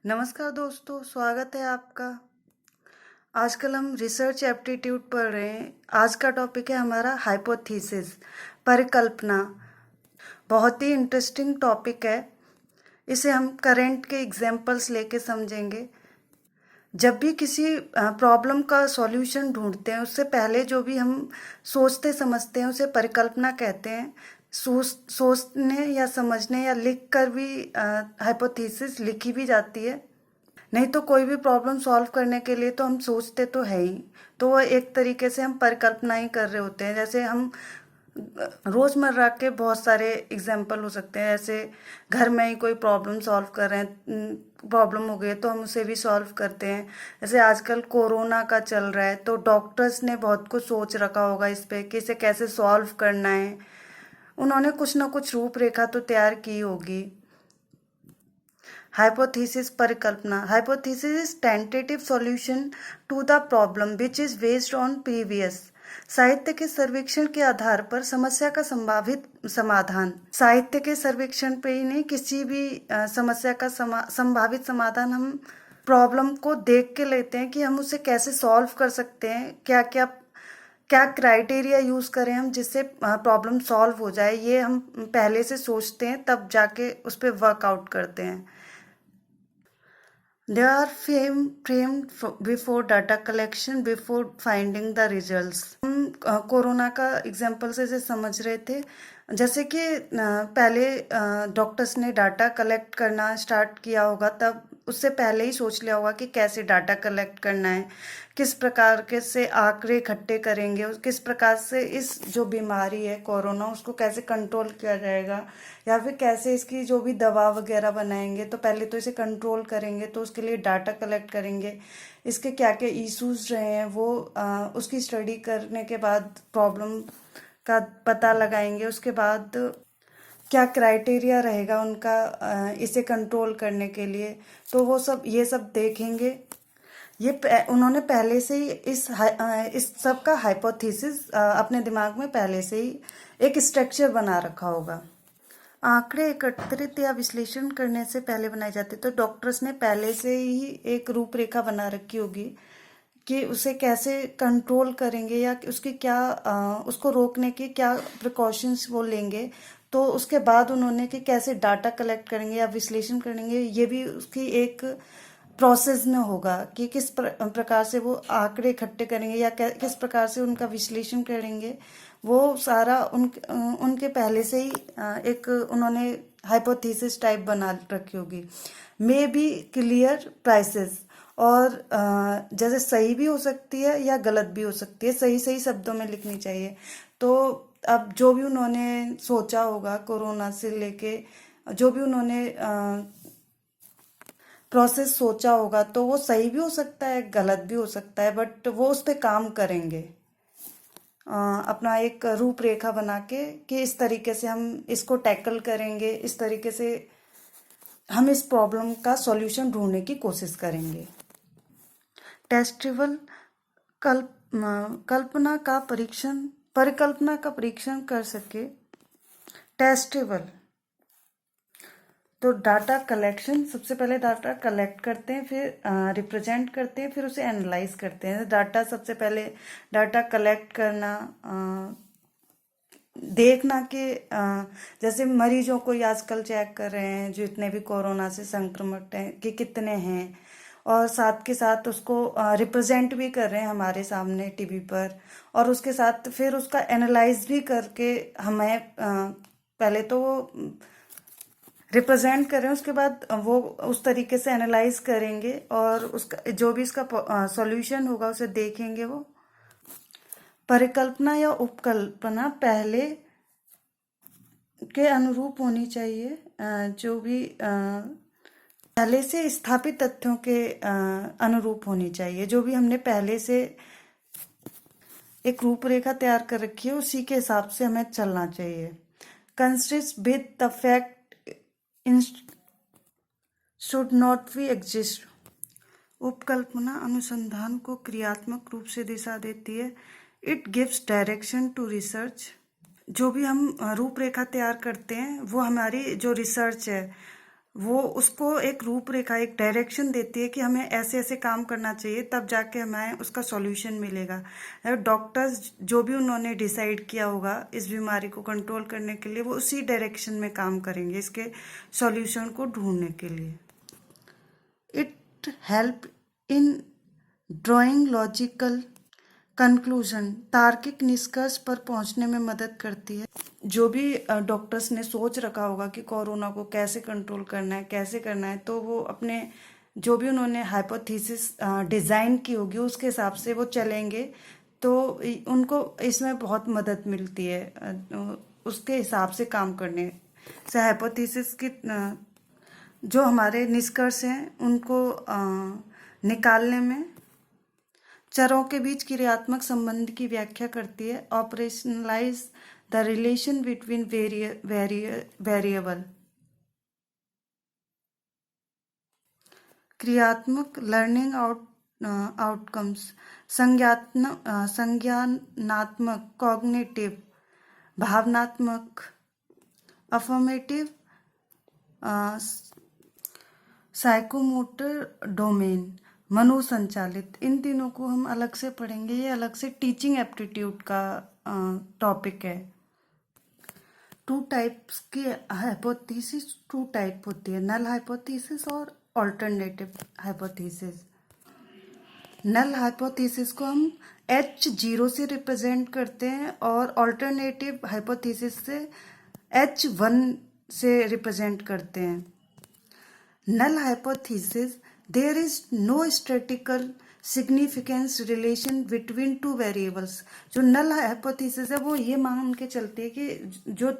नमस्कार दोस्तों, स्वागत है आपका। आजकल हम रिसर्च एप्टीट्यूड पढ़ रहे हैं। आज का टॉपिक है हमारा हाइपोथेसिस, परिकल्पना। बहुत ही इंटरेस्टिंग टॉपिक है। इसे हम करंट के एग्जांपल्स लेके समझेंगे। जब भी किसी प्रॉब्लम का सॉल्यूशन ढूंढते हैं, उससे पहले जो भी हम सोचते समझते हैं उसे परिकल्पना कहते हैं। सोचने या समझने या लिख कर भी हाइपोथेसिस लिखी भी जाती है। नहीं तो कोई भी प्रॉब्लम सॉल्व करने के लिए तो हम सोचते तो है ही, तो वो एक तरीके से हम परिकल्पना ही कर रहे होते हैं। जैसे हम रोज़मर्रा के बहुत सारे एग्जाम्पल हो सकते हैं। जैसे घर में ही कोई प्रॉब्लम सॉल्व कर रहे हैं, प्रॉब्लम हो गई तो हम उसे भी सॉल्व करते हैं। जैसे आजकल कोरोना का चल रहा है तो डॉक्टर्स ने बहुत कुछ सोच रखा होगा इस पे कि इसे कैसे सॉल्व करना है। उन्होंने कुछ ना कुछ रूपरेखा तो तैयार की होगी। Hypothesis परिकल्पना। Hypothesis is tentative solution to the problem which is based on previous। साहित्य के सर्वेक्षण के आधार पर समस्या का संभावित समाधान। साहित्य के सर्वेक्षण पे ही नहीं, किसी भी समस्या का संभावित समाधान हम प्रॉब्लम को देख के लेते हैं कि हम उसे कैसे सॉल्व कर सकते हैं, क्या क्राइटेरिया यूज़ करें हम जिससे प्रॉब्लम सॉल्व हो जाए। ये हम पहले से सोचते हैं, तब जाके उस पर वर्कआउट करते हैं। They are framed before data collection, before finding the results। हम कोरोना का एग्जाम्पल से समझ रहे थे। जैसे कि पहले डॉक्टर्स ने डाटा कलेक्ट करना स्टार्ट किया होगा, तब उससे पहले ही सोच लिया होगा कि कैसे डाटा कलेक्ट करना है, किस प्रकार के से आंकड़े इकट्ठे करेंगे, किस प्रकार से इस जो बीमारी है कोरोना उसको कैसे कंट्रोल किया जाएगा, या फिर कैसे इसकी जो भी दवा वगैरह बनाएंगे तो पहले तो इसे कंट्रोल करेंगे, तो उसके लिए डाटा कलेक्ट करेंगे, इसके क्या क्या इश्यूज रहे हैं वो उसकी स्टडी करने के बाद प्रॉब्लम का पता लगाएंगे। उसके बाद क्या क्राइटेरिया रहेगा उनका इसे कंट्रोल करने के लिए, तो वो सब ये सब देखेंगे। उन्होंने पहले से ही इस सब का हाइपोथेसिस अपने दिमाग में पहले से ही एक स्ट्रक्चर बना रखा होगा। आंकड़े एकत्रित या विश्लेषण करने से पहले बनाए जाते, तो डॉक्टर्स ने पहले से ही एक रूपरेखा बना रखी होगी कि उसे कैसे कंट्रोल करेंगे या उसकी क्या उसको रोकने की क्या प्रिकॉशंस वो लेंगे। तो उसके बाद उन्होंने कि कैसे डाटा कलेक्ट करेंगे या विश्लेषण करेंगे, ये भी उसकी एक प्रोसेस में होगा कि किस प्रकार से वो आंकड़े इकट्ठे करेंगे या किस प्रकार से उनका विश्लेषण करेंगे। वो सारा उनके पहले से ही एक उन्होंने हाइपोथेसिस टाइप बना रखी होगी। मे बी क्लियर प्राइसेस, और जैसे सही भी हो सकती है या गलत भी हो सकती है, सही सही शब्दों में लिखनी चाहिए। तो अब जो भी उन्होंने सोचा होगा कोरोना से लेके, जो भी उन्होंने प्रोसेस सोचा होगा, तो वो सही भी हो सकता है गलत भी हो सकता है, बट वो उस पर काम करेंगे अपना एक रूपरेखा बना के कि इस तरीके से हम इसको टैकल करेंगे, इस तरीके से हम इस प्रॉब्लम का सॉल्यूशन ढूंढने की कोशिश करेंगे। टेस्टेबल परिकल्पना का परीक्षण कर सके। टेस्टेबल तो डाटा कलेक्शन, सबसे पहले डाटा कलेक्ट करते हैं, फिर रिप्रेजेंट करते हैं, फिर उसे एनालाइज करते हैं। डाटा सबसे पहले डाटा कलेक्ट करना, देखना कि जैसे मरीजों को आजकल चेक कर रहे हैं जो इतने भी कोरोना से संक्रमित हैं कि कितने हैं, और साथ के साथ उसको रिप्रेजेंट भी कर रहे हैं हमारे सामने टीवी पर, और उसके साथ फिर उसका एनालाइज भी करके हमें पहले तो वो रिप्रेजेंट करें, उसके बाद वो उस तरीके से एनालाइज करेंगे और उसका जो भी इसका सॉल्यूशन होगा उसे देखेंगे। वो परिकल्पना या उपकल्पना पहले के अनुरूप होनी चाहिए, जो भी पहले से स्थापित तथ्यों के अनुरूप होनी चाहिए। जो भी हमने पहले से एक रूपरेखा तैयार कर रखी है उसी के हिसाब से हमें चलना चाहिए। Consist with the fact should not be exist. उपकल्पना अनुसंधान को क्रियात्मक रूप से दिशा देती है। It gives direction to research. जो भी हम रूपरेखा तैयार करते हैं वो हमारी जो रिसर्च है वो उसको एक रूपरेखा, एक डायरेक्शन देती है कि हमें ऐसे ऐसे काम करना चाहिए, तब जाके हमें उसका सॉल्यूशन मिलेगा। डॉक्टर्स जो भी उन्होंने डिसाइड किया होगा इस बीमारी को कंट्रोल करने के लिए, वो उसी डायरेक्शन में काम करेंगे इसके सॉल्यूशन को ढूंढने के लिए। It help in drawing logical conclusion, तार्किक निष्कर्ष पर पहुंचने में मदद करती है। जो भी डॉक्टर्स ने सोच रखा होगा कि कोरोना को कैसे कंट्रोल करना है, कैसे करना है, तो वो अपने जो भी उन्होंने हाइपोथेसिस डिज़ाइन की होगी उसके हिसाब से वो चलेंगे, तो उनको इसमें बहुत मदद मिलती है उसके हिसाब से काम करने से। हाइपोथेसिस की जो हमारे निष्कर्ष हैं उनको निकालने में चरों के बीच क्रियात्मक संबंध की व्याख्या करती है। Operationalise the relation between variable, क्रियात्मक लर्निंग आउटकम्स, संज्ञानात्मक कॉग्निटिव, भावनात्मक अफर्मेटिव, साइकोमोटर डोमेन, मनोसंचालित। इन तीनों को हम अलग से पढ़ेंगे, ये अलग से टीचिंग एप्टीट्यूड का टॉपिक है। टू टाइप्स की हाइपोथेसिस, टू टाइप होती है, नल हाइपोथेसिस और ऑल्टरनेटिव हाइपोथेसिस। नल हाइपोथेसिस को हम H0 से रिप्रेजेंट करते हैं और ऑल्टरनेटिव हाइपोथेसिस से H1 से रिप्रेजेंट करते हैं। Null hypothesis, there is no statical significance relation between two variables. जो नल हाइपोथेसिस है वो ये मान के चलती है कि जो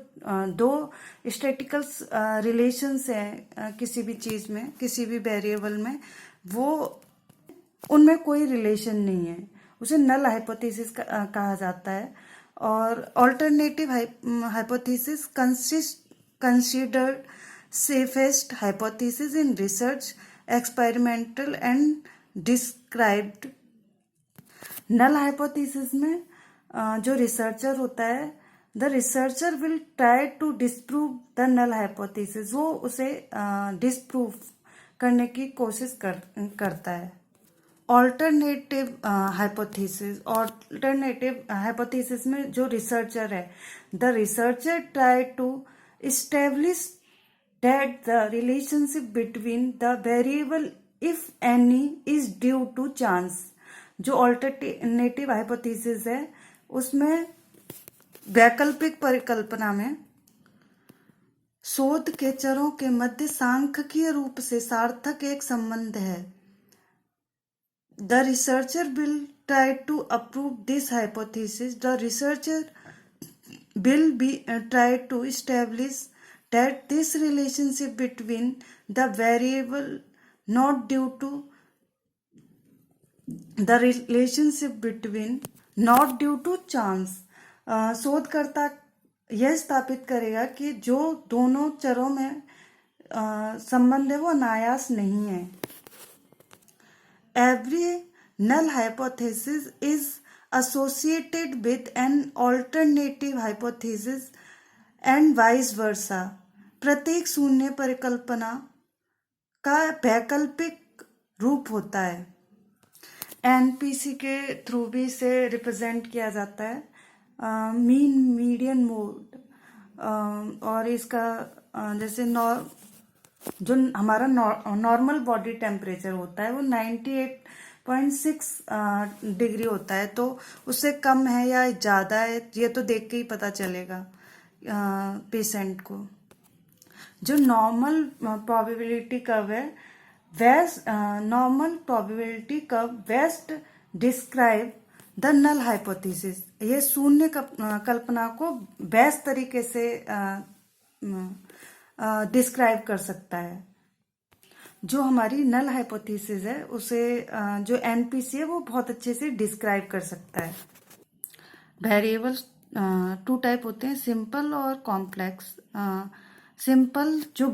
दो स्टैटिकल रिलेशंस हैं किसी भी चीज़ में, किसी भी वेरिएबल में, वो उनमें कोई रिलेशन नहीं है, उसे नल हाइपोथेसिस कहा जाता है। और alternative hypothesis considered safest hypothesis in research, experimental and described। Null hypothesis में जो रिसर्चर होता है, the researcher will try to disprove the null hypothesis, वो उसे डिस्प्रूव करने की कोशिश करता है। ऑल्टरनेटिव हाइपोथेसिस में जो रिसर्चर है, the researcher try to establish that the relationship between the variable, if any, is due to chance। जो ऑल्टरनेटिव हाइपोथेसिस है उसमें वैकल्पिक परिकल्पना में शोध के चरों के मध्य सांख्यिकीय रूप से सार्थक एक संबंध है। The researcher will try to approve this hypothesis, the researcher will be try to establish that this relationship between the variable not due to the relationship between not due to chance। शोधकर्ता यह स्थापित करेगा कि जो दोनों चरों में संबंध है वो अनायास नहीं है। Every null hypothesis is associated with an alternative hypothesis and vice versa. प्रत्येक शून्य परिकल्पना का वैकल्पिक रूप होता है। एनपीसी के थ्रू भी इसे रिप्रेजेंट किया जाता है, मीन मीडियन मोड। और इसका जैसे जो हमारा नॉर्मल बॉडी टेम्परेचर होता है वो 98.6 डिग्री होता है, तो उससे कम है या ज़्यादा है ये तो देख के ही पता चलेगा पेशेंट को। जो नॉर्मल प्रोबेबिलिटी कर्व है, normal probability curve best describe the null hypothesis. ये शून्य कल्पना को बेस्ट तरीके से डिस्क्राइब कर सकता है। जो हमारी नल हाइपोथेसिस है उसे जो एनपीसी है वो बहुत अच्छे से डिस्क्राइब कर सकता है। वेरिएबल्स टू टाइप होते हैं, सिंपल और कॉम्प्लेक्स। सिंपल जो